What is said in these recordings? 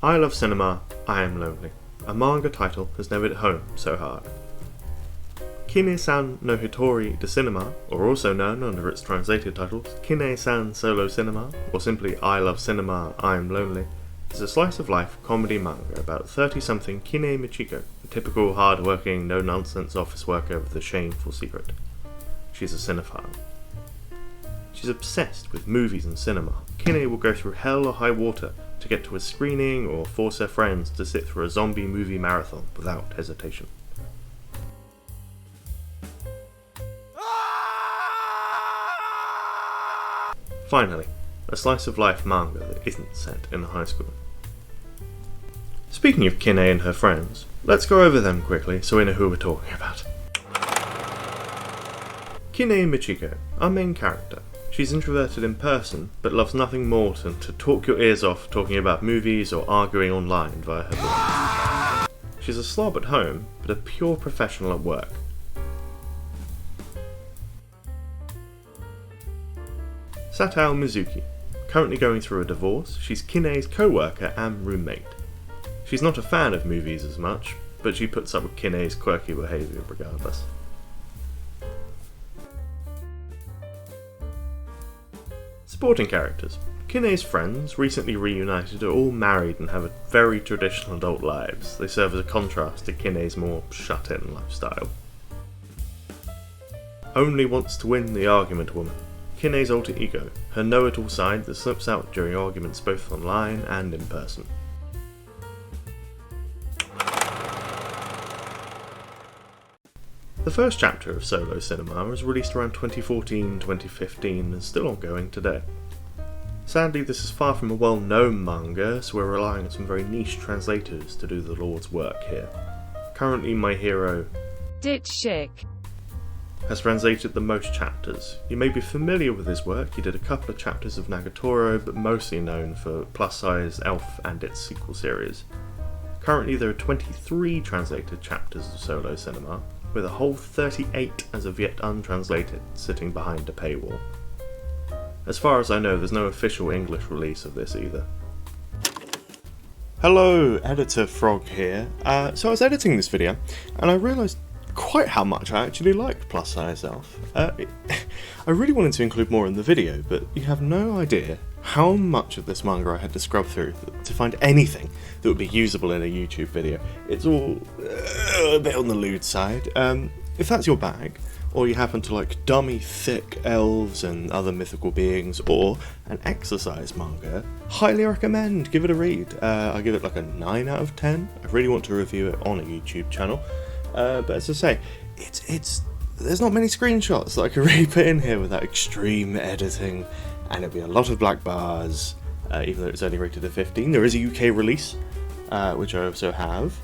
I love cinema, I am lonely. A manga title has never hit home so hard. Kine-san no Hitori de Cinema, or also known under its translated titles, Kine-san Solo Cinema, or simply I Love Cinema, I Am Lonely, is a slice-of-life comedy manga about 30-something Kine Michiko, a typical hard-working, no-nonsense office worker with a shameful secret. She's a cinephile. She's obsessed with movies and cinema. Kine will go through hell or high water to get to a screening or force her friends to sit through a zombie movie marathon without hesitation. Finally, a slice-of-life manga that isn't set in a high school. Speaking of Kine and her friends, let's go over them quickly so we know who we're talking about. Kine Michiko, our main character. She's introverted in person, but loves nothing more than to talk your ears off talking about movies or arguing online via her blog. She's a slob at home, but a pure professional at work. Satao Mizuki. Currently going through a divorce, she's Kine's co-worker and roommate. She's not a fan of movies as much, but she puts up with Kine's quirky behaviour regardless. Supporting characters. Kine's friends, recently reunited, are all married and have very traditional adult lives. They serve as a contrast to Kine's more shut-in lifestyle. Only wants to win the argument woman. Kine's alter ego, her know-it-all side that slips out during arguments both online and in person. The first chapter of Solo Cinema was released around 2014-2015 and is still ongoing today. Sadly, this is far from a well-known manga, so we're relying on some very niche translators to do the Lord's work here. Currently, my hero, Ditch Chick, has translated the most chapters. You may be familiar with his work. He did a couple of chapters of Nagatoro, but mostly known for Plus Size Elf and its sequel series. Currently there are 23 translated chapters of Solo Cinema, with a whole 38 as of yet untranslated sitting behind a paywall. As far as I know, there's no official English release of this either. Hello, Editor Frog here. So I was editing this video, and I realised quite how much I actually liked Plus Size Elf. I really wanted to include more in the video, but you have no idea how much of this manga I had to scrub through to find anything that would be usable in a YouTube video. It's all a bit on the lewd side. If that's your bag, or you happen to like dummy thick elves and other mythical beings, or an exercise manga, highly recommend, give it a read. I give it like a 9 out of 10. I really want to review it on a YouTube channel. But as I say, there's not many screenshots that I could really put in here without extreme editing, and it'll be a lot of black bars, even though it's only rated at 15. There is a UK release, which I also have,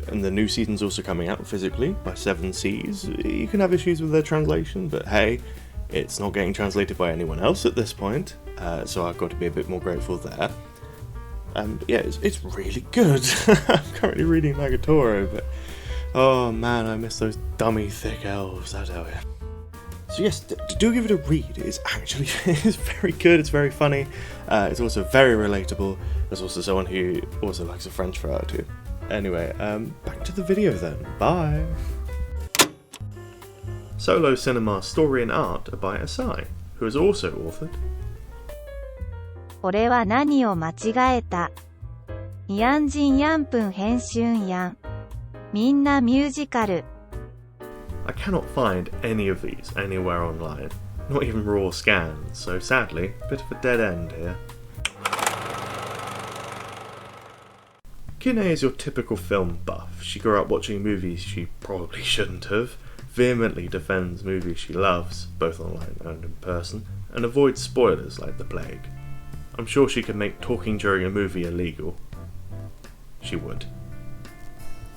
and the new season's also coming out physically by 7 Seas. You can have issues with their translation, but hey, it's not getting translated by anyone else at this point, so I've got to be a bit more grateful there. But yeah, it's really good. I'm currently reading Nagatoro, but oh man, I miss those dummy thick elves, I tell you. So yes, do give it a read. It's very good, it's very funny, it's also very relatable. There's also someone who also likes a French fry or two. Anyway, back to the video then, bye! Solo Cinema story and art are by Asai, who has also authored 俺は何を間違えた。ヤンジンヤンプン編集ヤン。みんなミュージカル。I cannot find any of these anywhere online, not even raw scans, so sadly, a bit of a dead end here. Kine is your typical film buff. She grew up watching movies she probably shouldn't have, vehemently defends movies she loves, both online and in person, and avoids spoilers like the plague. I'm sure she could make talking during a movie illegal. She would.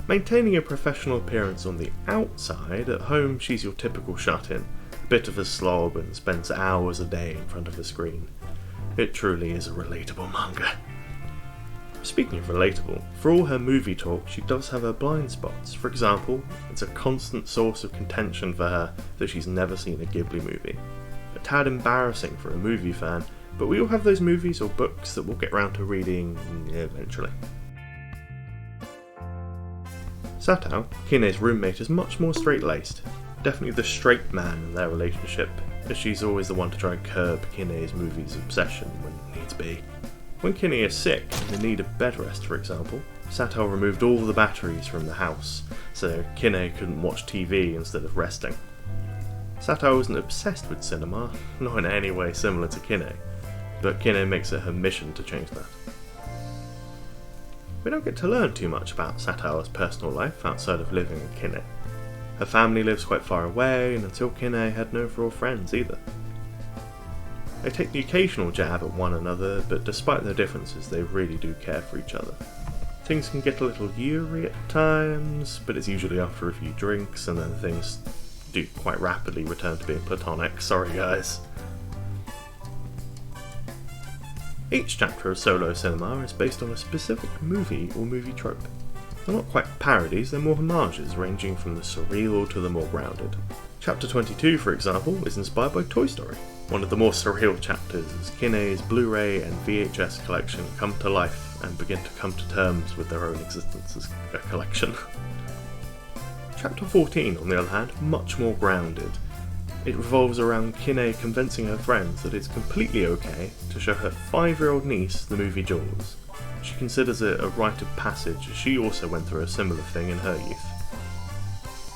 Maintaining a professional appearance on the outside, at home she's your typical shut-in, a bit of a slob and spends hours a day in front of a screen. It truly is a relatable manga. Speaking of relatable, for all her movie talk, she does have her blind spots. For example, it's a constant source of contention for her that she's never seen a Ghibli movie. A tad embarrassing for a movie fan, but we all have those movies or books that we'll get round to reading eventually. Satao, Kine's roommate, is much more straight-laced, definitely the straight man in their relationship, as she's always the one to try and curb Kine's movie's obsession when needs be. When Kine is sick and in need of bed rest, for example, Satao removed all the batteries from the house, so Kine couldn't watch TV instead of resting. Satao isn't obsessed with cinema, not in any way similar to Kine, but Kine makes it her mission to change that. We don't get to learn too much about Satao's personal life outside of living with Kine. Her family lives quite far away, and until Kine had no real friends either. They take the occasional jab at one another, but despite their differences, they really do care for each other. Things can get a little Yuri at times, but it's usually after a few drinks, and then things do quite rapidly return to being platonic. Sorry guys. Each chapter of Solo Cinema is based on a specific movie or movie trope. They're not quite parodies, they're more homages, ranging from the surreal to the more grounded. Chapter 22, for example, is inspired by Toy Story. One of the more surreal chapters is Kine's Blu-ray and VHS collection come to life and begin to come to terms with their own existence as a collection. Chapter 14, on the other hand, much more grounded. It revolves around Kine convincing her friends that it's completely okay to show her 5-year-old niece the movie Jaws. She considers it a rite of passage as she also went through a similar thing in her youth.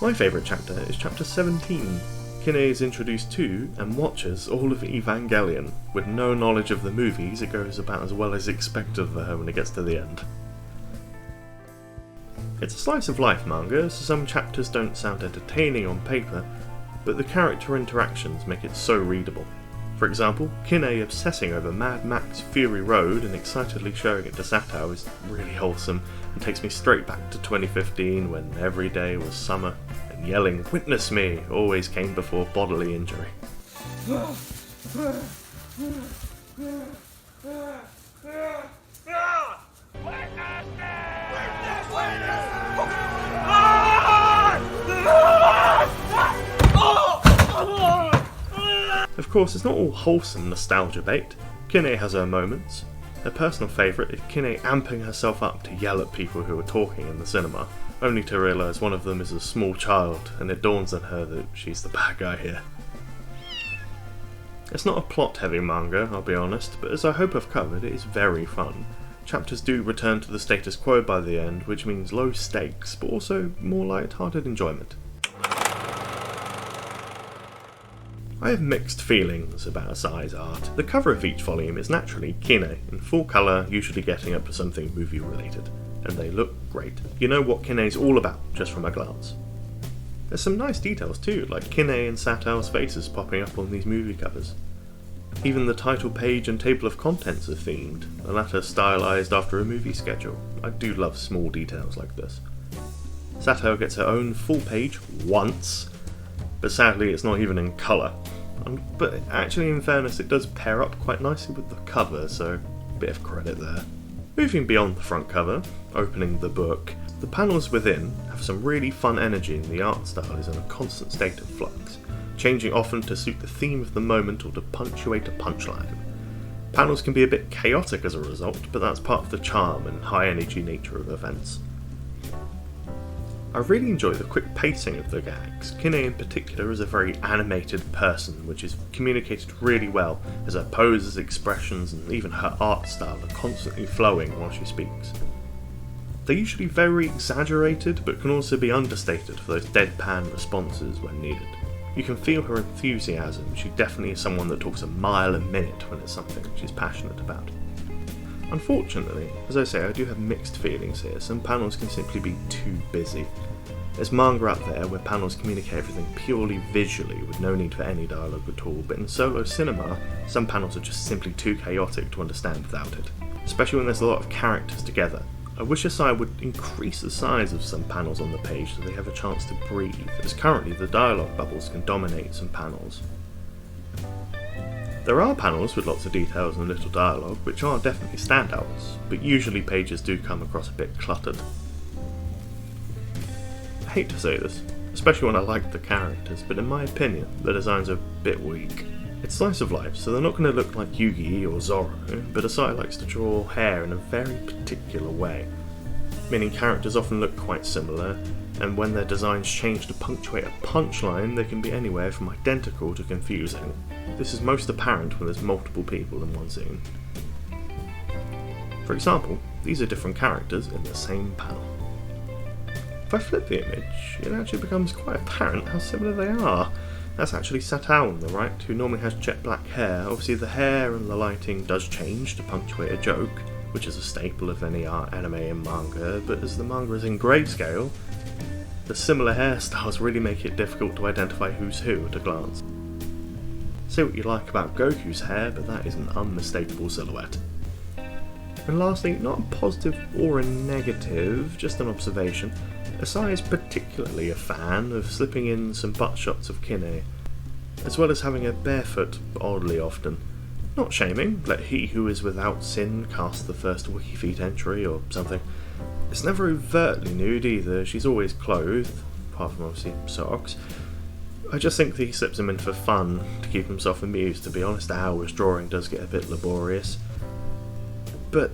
My favourite chapter is chapter 17. Kine is introduced to and watches all of Evangelion. With no knowledge of the movies, it goes about as well as expected for her when it gets to the end. It's a slice of life manga, so some chapters don't sound entertaining on paper, but the character interactions make it so readable. For example, Kine obsessing over Mad Max Fury Road and excitedly showing it to Satao is really wholesome and takes me straight back to 2015 when every day was summer and yelling "Witness me" always came before bodily injury. Of course, it's not all wholesome nostalgia bait. Kine has her moments. Her personal favourite is Kine amping herself up to yell at people who are talking in the cinema, only to realise one of them is a small child, and it dawns on her that she's the bad guy here. It's not a plot-heavy manga, I'll be honest, but as I hope I've covered, it is very fun. Chapters do return to the status quo by the end, which means low stakes, but also more light-hearted enjoyment. I have mixed feelings about Asai's art. The cover of each volume is naturally Kine, in full colour, usually getting up to something movie related, and they look great. You know what Kine's all about, just from a glance. There's some nice details too, like Kine and Satao's faces popping up on these movie covers. Even the title page and table of contents are themed, the latter stylized after a movie schedule. I do love small details like this. Satao gets her own full page once, but sadly it's not even in colour. But actually, in fairness, it does pair up quite nicely with the cover, so a bit of credit there. Moving beyond the front cover, opening the book, the panels within have some really fun energy and the art style is in a constant state of flux, changing often to suit the theme of the moment or to punctuate a punchline. Panels can be a bit chaotic as a result, but that's part of the charm and high energy nature of events. I really enjoy the quick pacing of the gags. Kine in particular is a very animated person, which is communicated really well as her poses, expressions, and even her art style are constantly flowing while she speaks. They're usually very exaggerated, but can also be understated for those deadpan responses when needed. You can feel her enthusiasm. She definitely is someone that talks a mile a minute when it's something she's passionate about. Unfortunately, as I say, I do have mixed feelings here. Some panels can simply be too busy. There's manga out there where panels communicate everything purely visually with no need for any dialogue at all, but in solo cinema, some panels are just simply too chaotic to understand without it, especially when there's a lot of characters together. I wish Asai would increase the size of some panels on the page so they have a chance to breathe, as currently the dialogue bubbles can dominate some panels. There are panels with lots of details and little dialogue, which are definitely standouts, but usually pages do come across a bit cluttered. I hate to say this, especially when I like the characters, but in my opinion, the designs are a bit weak. It's slice of life, so they're not going to look like Yugi or Zoro, but Asai likes to draw hair in a very particular way, meaning characters often look quite similar, and when their designs change to punctuate a punchline, they can be anywhere from identical to confusing. This is most apparent when there's multiple people in one scene. For example, these are different characters in the same panel. If I flip the image, it actually becomes quite apparent how similar they are. That's actually Satao on the right, who normally has jet black hair. Obviously the hair and the lighting does change to punctuate a joke, which is a staple of any art, anime and manga, but as the manga is in grayscale, the similar hairstyles really make it difficult to identify who's who at a glance. Say what you like about Goku's hair, but that is an unmistakable silhouette. And lastly, not a positive or a negative, just an observation, Asai is particularly a fan of slipping in some butt shots of Kine, as well as having her barefoot oddly often. Not shaming, let he who is without sin cast the first Wikifeet entry or something. It's never overtly nude either, she's always clothed, apart from obviously socks. I just think that he slips them in for fun, to keep himself amused. To be honest, Aowa's drawing does get a bit laborious. But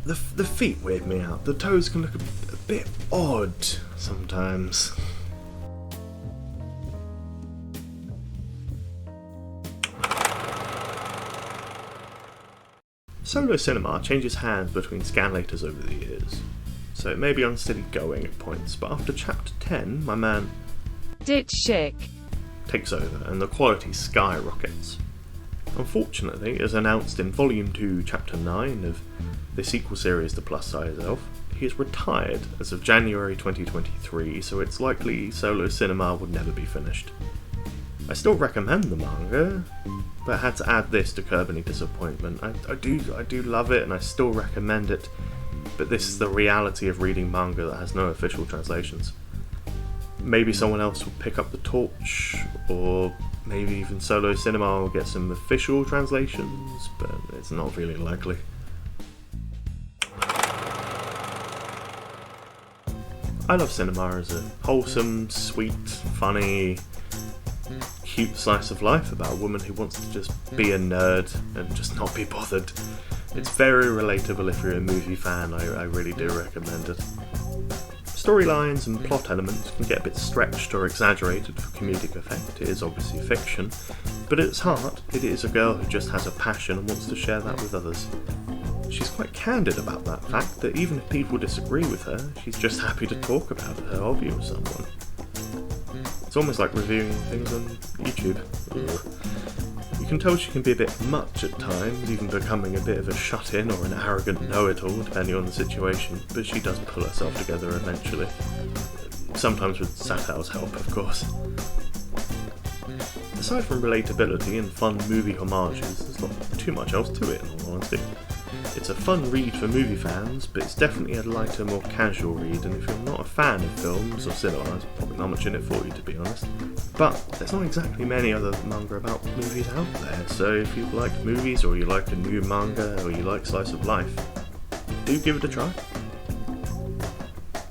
the feet weird me out. The toes can look a bit odd sometimes. Solo cinema changes hands between scanlators over the years, so it may be unsteady going at points, but after chapter 10, my man Ditch Chick takes over and the quality skyrockets. Unfortunately, as announced in Volume 2, Chapter 9 of the sequel series to Plus Size Elf, he is retired as of January 2023, so it's likely Solo Cinema would never be finished. I still recommend the manga, but I had to add this to curb any disappointment. I do love it and I still recommend it, but this is the reality of reading manga that has no official translations. Maybe someone else will pick up the torch, or maybe even Solo Cinema will get some official translations, but it's not really likely. I love cinema as a wholesome, sweet, funny, cute slice of life about a woman who wants to just be a nerd and just not be bothered. It's very relatable if you're a movie fan, I really do recommend it. Storylines and plot elements can get a bit stretched or exaggerated for comedic effect. It is obviously fiction, but at its heart, it is a girl who just has a passion and wants to share that with others. She's quite candid about that fact, that even if people disagree with her, she's just happy to talk about her hobby with someone. It's almost like reviewing things on YouTube. You can tell she can be a bit much at times, even becoming a bit of a shut-in or an arrogant know-it-all, depending on the situation, but she does pull herself together eventually. Sometimes with Satao's help, of course. Aside from relatability and fun movie homages, there's not too much else to it, in all honesty. It's a fun read for movie fans, but it's definitely a lighter, more casual read, and if you're not a fan of films or cinema, there's probably not much in it for you, to be honest. But there's not exactly many other manga about movies out there, so if you like movies, or you like a new manga, or you like slice of life, do give it a try.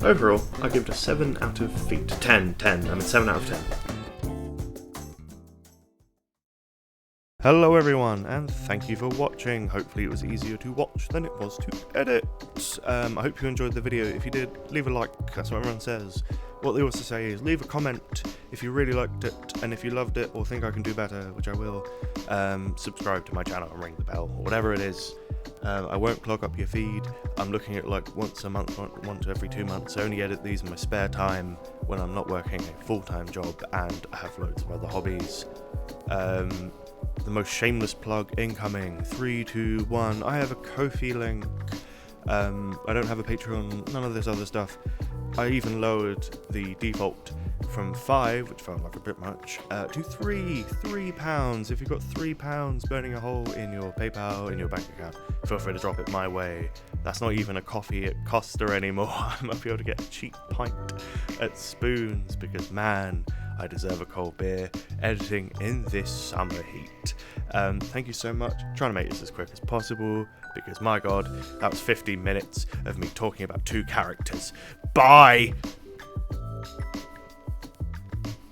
Overall, I give it a 7 out of 10. 7 out of 10. Hello everyone, and thank you for watching. Hopefully it was easier to watch than it was to edit. I hope you enjoyed the video. If you did, leave a like, that's what everyone says. What they also say is leave a comment if you really liked it, and if you loved it or think I can do better, which I will, subscribe to my channel and ring the bell, or whatever it is. I won't clog up your feed. I'm looking at like once a month, once every 2 months. I only edit these in my spare time when I'm not working a full-time job and I have loads of other hobbies. The most shameless plug incoming. 3, 2, 1. I have a Ko-fi link. I don't have a Patreon, none of this other stuff. I even lowered the default from 5, which felt like a bit much, to £3. If you've got £3 burning a hole in your PayPal, in your bank account, feel free to drop it my way. That's not even a coffee at Costa anymore. I might be able to get a cheap pint at Spoons, because man, I deserve a cold beer editing in this summer heat. Thank you so much. I'm trying to make this as quick as possible, because my god, that was 15 minutes of me talking about 2 characters. Bye!